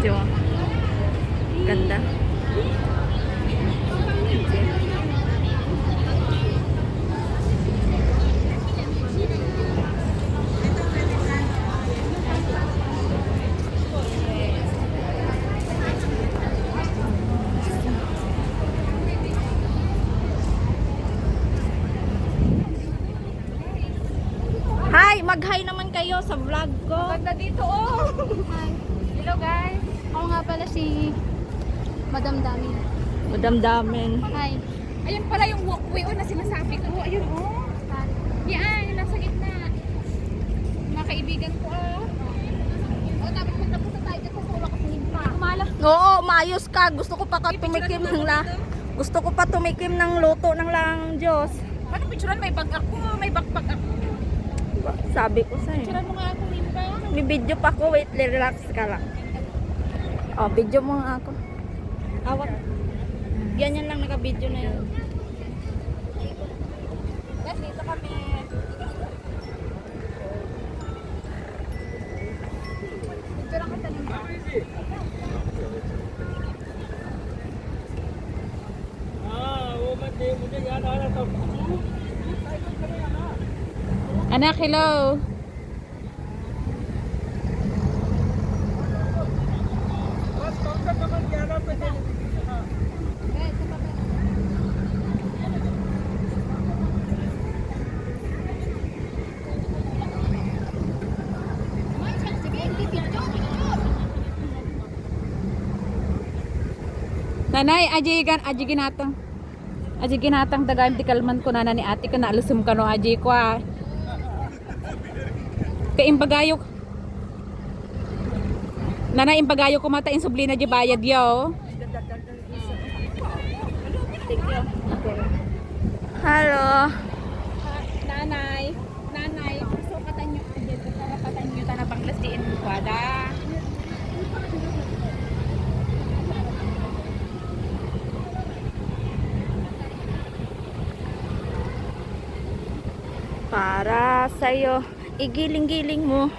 Diba? Ganda. Hi! Mag-hi naman kayo sa vlog ko. Ganda dito, oh! Hi. Hello, guys. Ako nga pala si Madam Dami. Madam Damen. Hi. Ayun pala yung walkway na sinasabi ko. Ayun, oh. Yan, yung nasa gitna. Mga kaibigan ko, oh. Oh, dapat magtapunta tayo dito sa wala kasingin pa. Kumala. Oo, maayos ka. Gusto ko pa tumikim ng Gusto ko pa tumikim ng luto ng lang Diyos. Paano picturean? May bag ako, may backpack ako. Sabi ko sa'yo. Picturean mo nga ako, Limpa. May video pa ako. Wait, relax ka lang. Oh, video mo nga ako. Awak. Ganyan lang naka-video na yun. Guys, dito kami. Picturean ka sa Limpa. Anak, hello. Nanay, aji ginatang. Aji ginatang dagayam di kalman ko nana ni ate ko na alusum ka no aji ko ah. Kaimbagayok. Nanay imbagayo ko mata in sublina di bayad yo. Hello. Nanay, sukatan nyo. Dito, karapatan nyo. Tanapang lastiin mo kwa da. Para sa'yo. Igiling-giling mo.